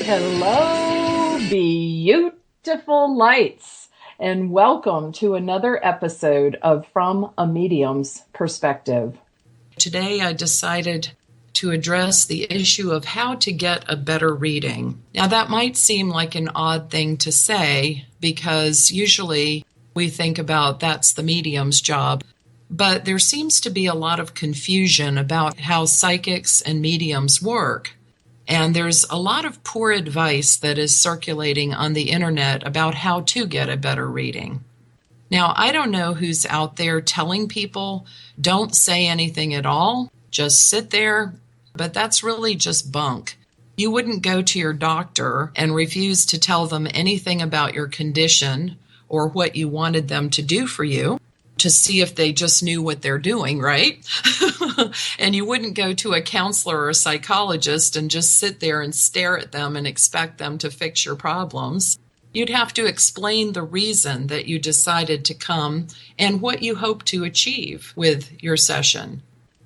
Hello, beautiful lights, and welcome to another episode of From a Medium's Perspective. Today I decided to address the issue of how to get a better reading. Now that might seem like an odd thing to say because usually we think about that's the medium's job, but there seems to be a lot of confusion about how psychics and mediums work. And there's a lot of poor advice that is circulating on the internet about how to get a better reading. Now, I don't know who's out there telling people, don't say anything at all, just sit there, but that's really just bunk. You wouldn't go to your doctor and refuse to tell them anything about your condition or what you wanted them to do for you to see if they just knew what they're doing, right? And you wouldn't go to a counselor or a psychologist and just sit there and stare at them and expect them to fix your problems. You'd have to explain the reason that you decided to come and what you hope to achieve with your session.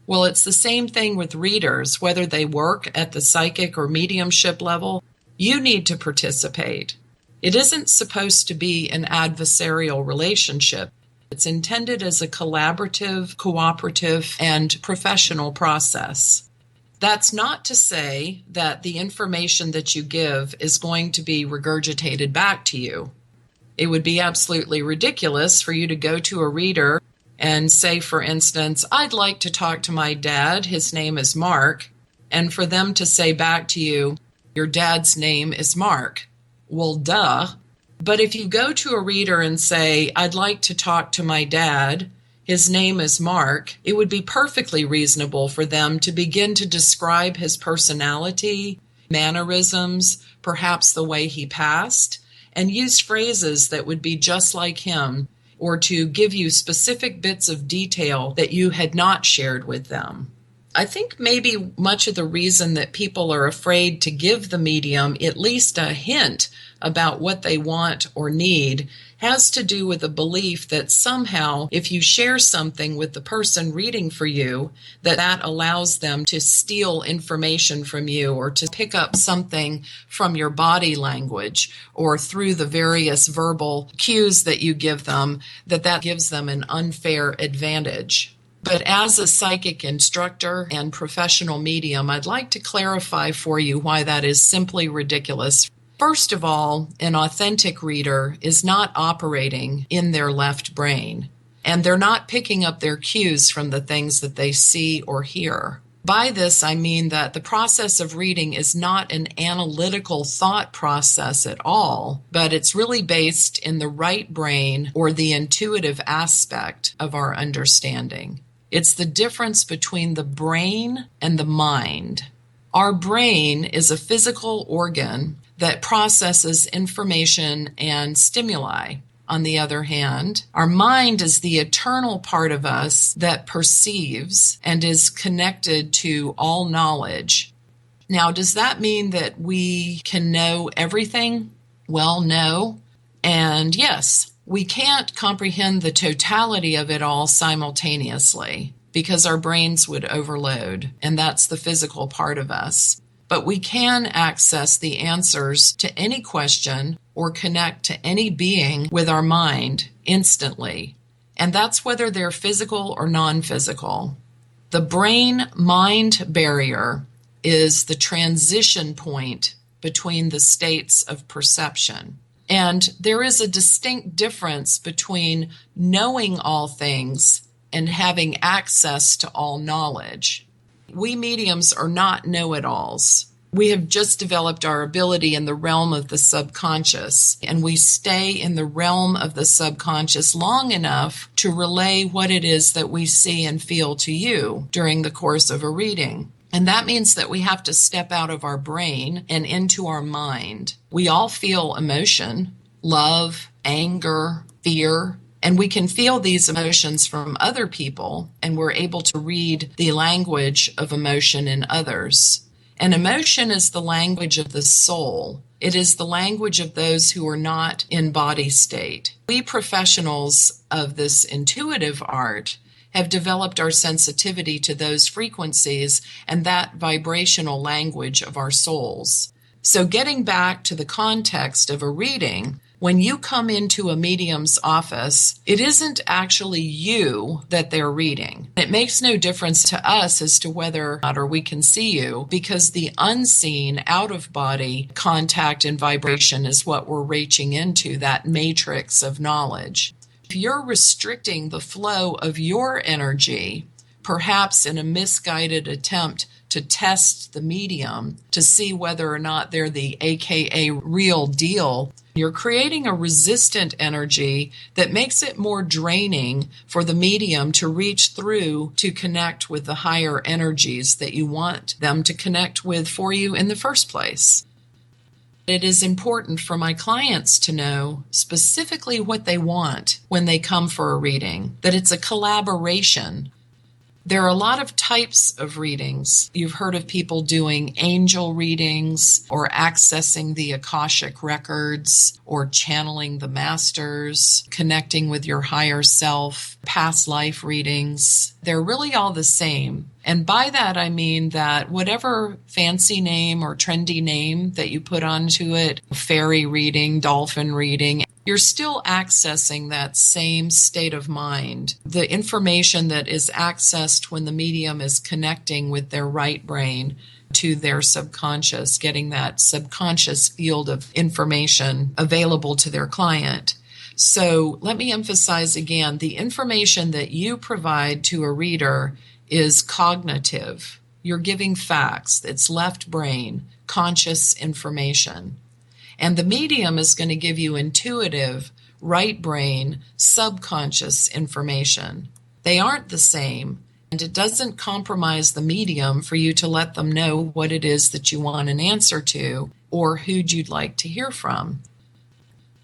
Well, it's the same thing with readers, whether they work at the psychic or mediumship level. You need to participate. It isn't supposed to be an adversarial relationship. It's intended as a collaborative, cooperative, and professional process. That's not to say that the information that you give is going to be regurgitated back to you. It would be absolutely ridiculous for you to go to a reader and say, for instance, I'd like to talk to my dad, his name is Mark, and for them to say back to you, your dad's name is Mark. Well, duh. But if you go to a reader and say, I'd like to talk to my dad, his name is Mark, it would be perfectly reasonable for them to begin to describe his personality, mannerisms, perhaps the way he passed, and use phrases that would be just like him, or to give you specific bits of detail that you had not shared with them. I think maybe much of the reason that people are afraid to give the medium at least a hint about what they want or need has to do with the belief that somehow if you share something with the person reading for you, that allows them to steal information from you or to pick up something from your body language or through the various verbal cues that you give them, that gives them an unfair advantage. But as a psychic instructor and professional medium, I'd like to clarify for you why that is simply ridiculous. First of all, an authentic reader is not operating in their left brain, and they're not picking up their cues from the things that they see or hear. By this, I mean that the process of reading is not an analytical thought process at all, but it's really based in the right brain or the intuitive aspect of our understanding. It's the difference between the brain and the mind. Our brain is a physical organ that processes information and stimuli. On the other hand, our mind is the eternal part of us that perceives and is connected to all knowledge. Now, does that mean that we can know everything? Well, no. And yes, we can't comprehend the totality of it all simultaneously because our brains would overload, and that's the physical part of us. But we can access the answers to any question or connect to any being with our mind instantly. And that's whether they're physical or non-physical. The brain-mind barrier is the transition point between the states of perception. And there is a distinct difference between knowing all things and having access to all knowledge. We mediums are not know-it-alls. We have just developed our ability in the realm of the subconscious, and we stay in the realm of the subconscious long enough to relay what it is that we see and feel to you during the course of a reading. And that means that we have to step out of our brain and into our mind. We all feel emotion, love, anger, fear, and we can feel these emotions from other people, and we're able to read the language of emotion in others. And emotion is the language of the soul. It is the language of those who are not in body state. We professionals of this intuitive art have developed our sensitivity to those frequencies and that vibrational language of our souls. So getting back to the context of a reading, when you come into a medium's office, it isn't actually you that they're reading. It makes no difference to us as to whether or not we can see you, because the unseen, out-of-body contact and vibration is what we're reaching into, that matrix of knowledge. If you're restricting the flow of your energy, perhaps in a misguided attempt to test the medium to see whether or not they're the AKA real deal, you're creating a resistant energy that makes it more draining for the medium to reach through to connect with the higher energies that you want them to connect with for you in the first place. It is important for my clients to know specifically what they want when they come for a reading, that it's a collaboration. There are a lot of types of readings. You've heard of people doing angel readings or accessing the Akashic records or channeling the masters, connecting with your higher self, past life readings. They're really all the same. And by that, I mean that whatever fancy name or trendy name that you put onto it, fairy reading, dolphin reading, you're still accessing that same state of mind. The information that is accessed when the medium is connecting with their right brain to their subconscious, getting that subconscious field of information available to their client. So let me emphasize again, the information that you provide to a reader is cognitive. You're giving facts. It's left brain, conscious information. And the medium is going to give you intuitive, right brain, subconscious information. They aren't the same, and it doesn't compromise the medium for you to let them know what it is that you want an answer to or who you'd like to hear from.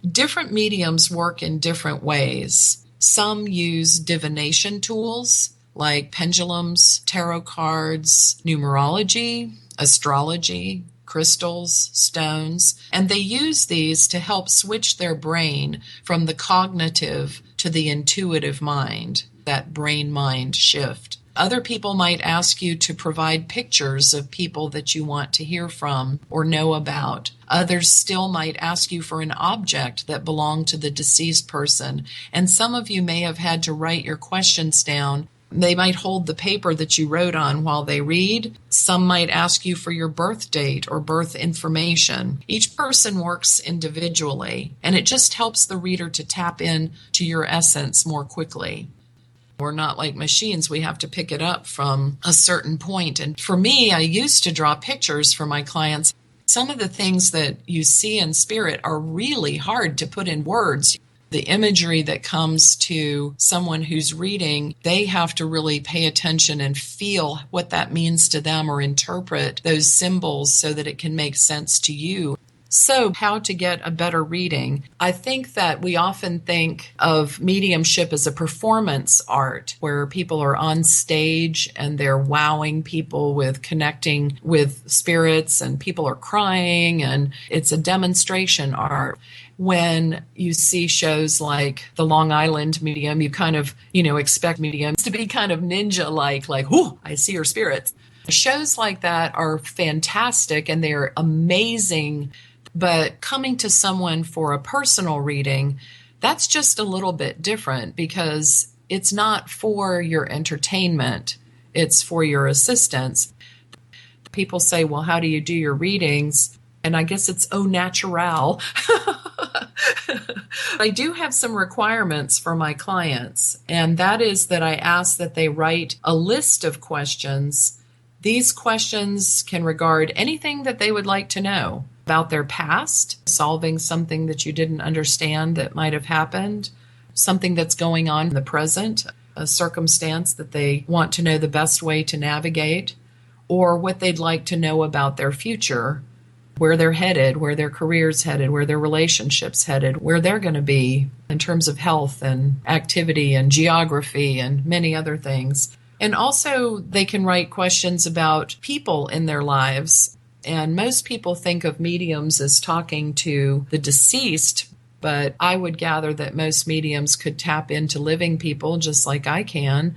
Different mediums work in different ways. Some use divination tools like pendulums, tarot cards, numerology, astrology, crystals, stones, and they use these to help switch their brain from the cognitive to the intuitive mind, that brain-mind shift. Other people might ask you to provide pictures of people that you want to hear from or know about. Others still might ask you for an object that belonged to the deceased person, and some of you may have had to write your questions down. They might hold the paper that you wrote on while they read. Some might ask you for your birth date or birth information. Each person works individually, and it just helps the reader to tap in to your essence more quickly. We're not like machines. We have to pick it up from a certain point. And for me, I used to draw pictures for my clients. Some of the things that you see in spirit are really hard to put in words. The imagery that comes to someone who's reading, they have to really pay attention and feel what that means to them or interpret those symbols so that it can make sense to you. So how to get a better reading? I think that we often think of mediumship as a performance art where people are on stage and they're wowing people with connecting with spirits and people are crying and it's a demonstration art. When you see shows like the Long Island Medium, you kind of, expect mediums to be kind of ninja-like, whoo, I see your spirits. Shows like that are fantastic and they're amazing. But coming to someone for a personal reading, that's just a little bit different because it's not for your entertainment. It's for your assistance. People say, well, how do you do your readings? And I guess it's au naturel. I do have some requirements for my clients, and that is that I ask that they write a list of questions. These questions can regard anything that they would like to know about their past, solving something that you didn't understand that might have happened, something that's going on in the present, a circumstance that they want to know the best way to navigate, or what they'd like to know about their future, where they're headed, where their career's headed, where their relationship's headed, where they're going to be in terms of health and activity and geography and many other things. And also they can write questions about people in their lives. And most people think of mediums as talking to the deceased, but I would gather that most mediums could tap into living people just like I can.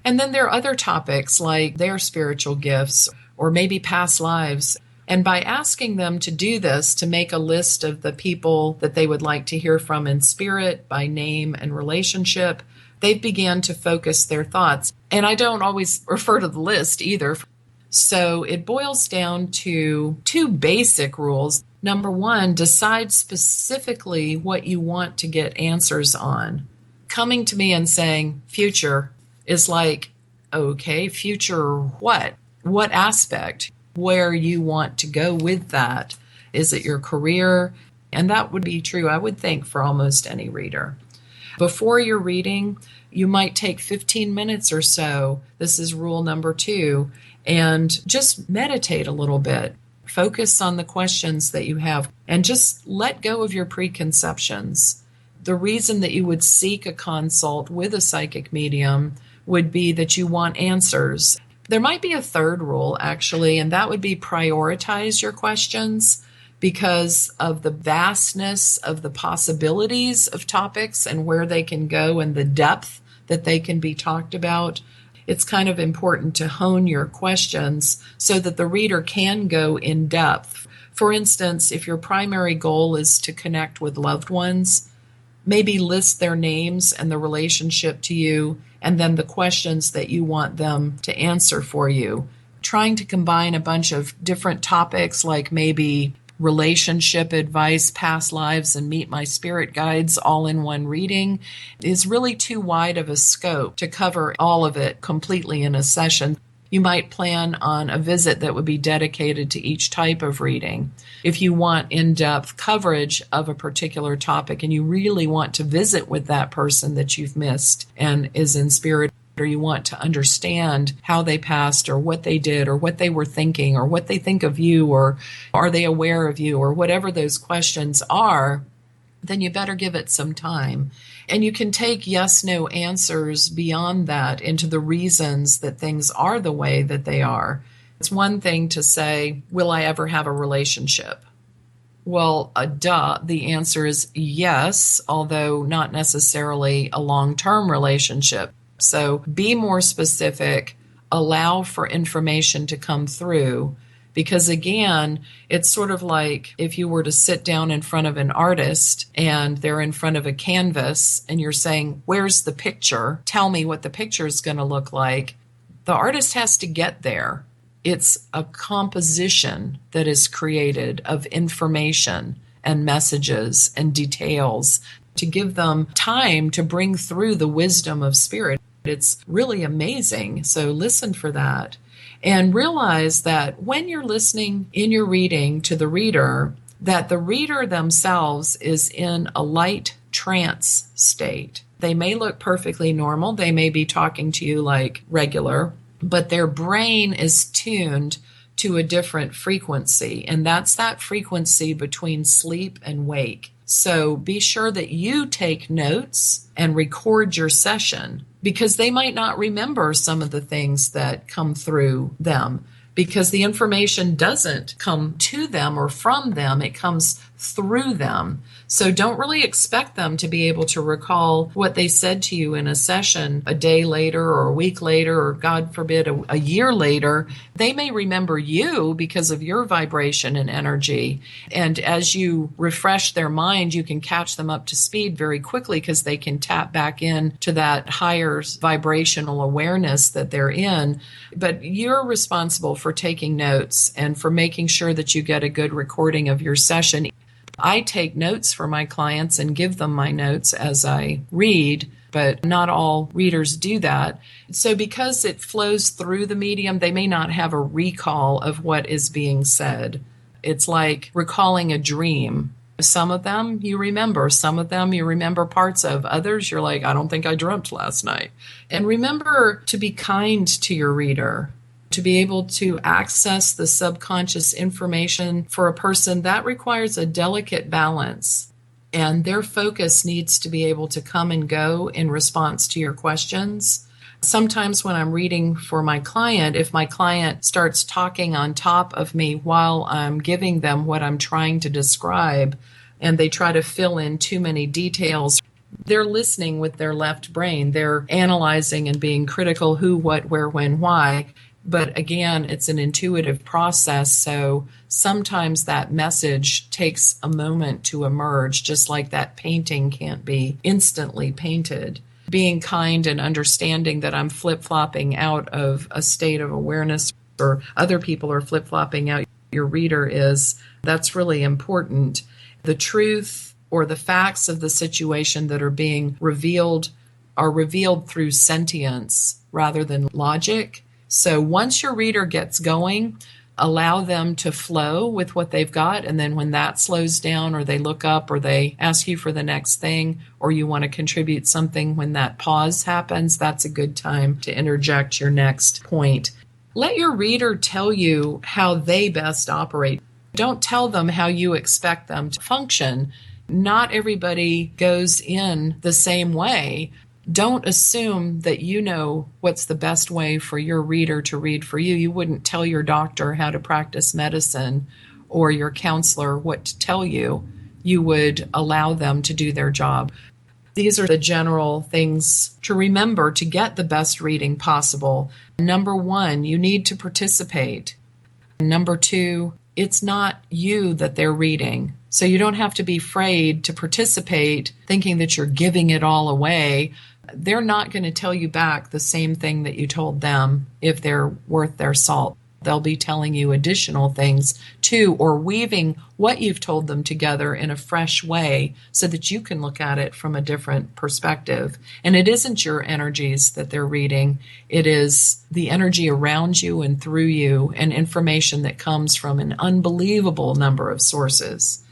And then there are other topics like their spiritual gifts or maybe past lives. And by asking them to do this, to make a list of the people that they would like to hear from in spirit by name and relationship, they began to focus their thoughts. And I don't always refer to the list either. So it boils down to two basic rules. Number one, decide specifically what you want to get answers on. Coming to me and saying future is like, okay, future what? What aspect? Where you want to go with that? Is it your career? And that would be true, I would think, for almost any reader. Before you're reading, you might take 15 minutes or so. This is rule number 2. And just meditate a little bit. Focus on the questions that you have and just let go of your preconceptions. The reason that you would seek a consult with a psychic medium would be that you want answers. There might be a third rule, actually, and that would be prioritize your questions because of the vastness of the possibilities of topics and where they can go and the depth that they can be talked about. It's kind of important to hone your questions so that the reader can go in depth. For instance, if your primary goal is to connect with loved ones, maybe list their names and the relationship to you, and then the questions that you want them to answer for you. Trying to combine a bunch of different topics like maybe relationship advice, past lives, and meet my spirit guides all in one reading is really too wide of a scope to cover all of it completely in a session. You might plan on a visit that would be dedicated to each type of reading. If you want in-depth coverage of a particular topic and you really want to visit with that person that you've missed and is in spirit, or you want to understand how they passed or what they did or what they were thinking or what they think of you or are they aware of you or whatever those questions are, then you better give it some time. And you can take yes/no answers beyond that into the reasons that things are the way that they are. It's one thing to say, will I ever have a relationship? Well, the answer is yes, although not necessarily a long-term relationship. So be more specific, allow for information to come through, because again, it's sort of like if you were to sit down in front of an artist and they're in front of a canvas and you're saying, where's the picture? Tell me what the picture is going to look like. The artist has to get there. It's a composition that is created of information and messages and details to give them time to bring through the wisdom of spirit. It's really amazing. So listen for that. And realize that when you're listening in your reading to the reader, that the reader themselves is in a light trance state. They may look perfectly normal. They may be talking to you like regular, but their brain is tuned to a different frequency. And that's that frequency between sleep and wake. So be sure that you take notes and record your session, because they might not remember some of the things that come through them, because the information doesn't come to them or from them, it comes through them. So don't really expect them to be able to recall what they said to you in a session a day later or a week later, or God forbid, a year later. They may remember you because of your vibration and energy. And as you refresh their mind, you can catch them up to speed very quickly because they can tap back in to that higher vibrational awareness that they're in. But you're responsible for taking notes and for making sure that you get a good recording of your session. I take notes for my clients and give them my notes as I read, but not all readers do that. So because it flows through the medium, they may not have a recall of what is being said. It's like recalling a dream. Some of them you remember, some of them you remember parts of. Others you're like, I don't think I dreamt last night. And remember to be kind to your reader. To be able to access the subconscious information for a person, that requires a delicate balance. And their focus needs to be able to come and go in response to your questions. Sometimes when I'm reading for my client, if my client starts talking on top of me while I'm giving them what I'm trying to describe, and they try to fill in too many details, they're listening with their left brain. They're analyzing and being critical, who, what, where, when, why. But again, it's an intuitive process, so sometimes that message takes a moment to emerge, just like that painting can't be instantly painted. Being kind and understanding that I'm flip-flopping out of a state of awareness, or other people are flip-flopping out your reader, that's really important. The truth or the facts of the situation that are being revealed are revealed through sentience rather than logic. So once your reader gets going, allow them to flow with what they've got. And then when that slows down, or they look up, or they ask you for the next thing, or you want to contribute something, when that pause happens, that's a good time to interject your next point. Let your reader tell you how they best operate. Don't tell them how you expect them to function. Not everybody goes in the same way. Don't assume that you know what's the best way for your reader to read for you. You wouldn't tell your doctor how to practice medicine, or your counselor what to tell you. You would allow them to do their job. These are the general things to remember to get the best reading possible. Number 1, you need to participate. Number 2, it's not you that they're reading. So you don't have to be afraid to participate thinking that you're giving it all away. They're not going to tell you back the same thing that you told them if they're worth their salt. They'll be telling you additional things too, or weaving what you've told them together in a fresh way so that you can look at it from a different perspective. And it isn't your energies that they're reading. It is the energy around you and through you, and information that comes from an unbelievable number of sources.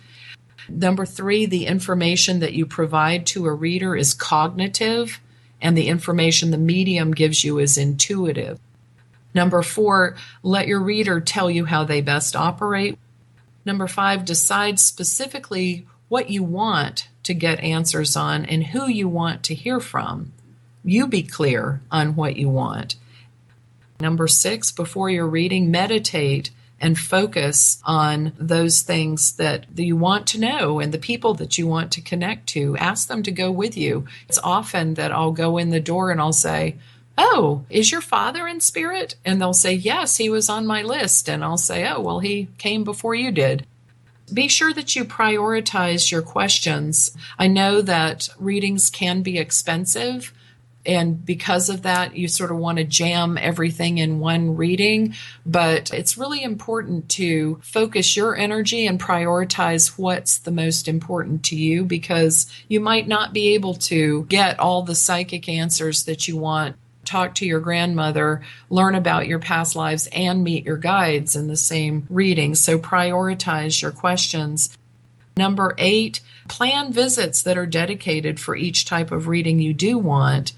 Number 3, the information that you provide to a reader is cognitive, and the information the medium gives you is intuitive. Number 4, let your reader tell you how they best operate. Number 5, decide specifically what you want to get answers on and who you want to hear from. You be clear on what you want. Number 6, before you're reading, meditate and focus on those things that you want to know and the people that you want to connect to. Ask them to go with you. It's often that I'll go in the door and I'll say, "Oh, is your father in spirit?" And they'll say, "Yes, he was on my list." And I'll say, "Oh, well, he came before you did." Be sure that you prioritize your questions. I know that readings can be expensive, and because of that, you sort of want to jam everything in one reading. But it's really important to focus your energy and prioritize what's the most important to you, because you might not be able to get all the psychic answers that you want. Talk to your grandmother, learn about your past lives, and meet your guides in the same reading. So prioritize your questions. Number 8, plan visits that are dedicated for each type of reading you do want.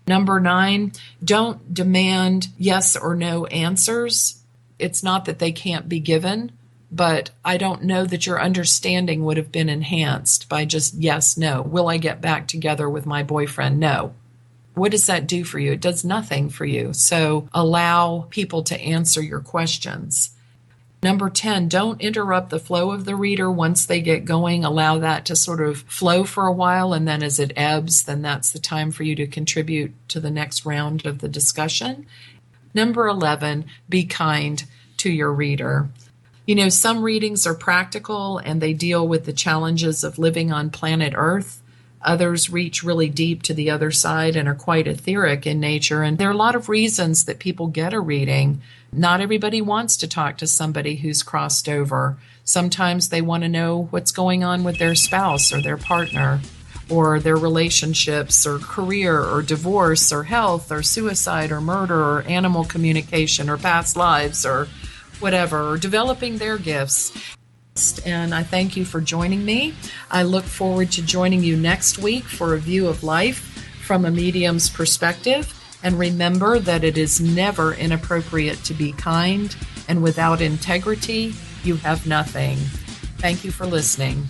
Number 9, don't demand yes or no answers. It's not that they can't be given, but I don't know that your understanding would have been enhanced by just yes, no. Will I get back together with my boyfriend? No. What does that do for you? It does nothing for you. So allow people to answer your questions. Number 10, don't interrupt the flow of the reader once they get going. Allow that to sort of flow for a while, and then as it ebbs, then that's the time for you to contribute to the next round of the discussion. Number 11, be kind to your reader. You know, some readings are practical and they deal with the challenges of living on planet Earth. Others reach really deep to the other side and are quite etheric in nature. And there are a lot of reasons that people get a reading. Not everybody wants to talk to somebody who's crossed over. Sometimes they want to know what's going on with their spouse or their partner, or their relationships or career or divorce or health or suicide or murder or animal communication or past lives or whatever, or developing their gifts. And I thank you for joining me. I look forward to joining you next week for a view of life from a medium's perspective. And remember that it is never inappropriate to be kind, and without integrity, you have nothing. Thank you for listening.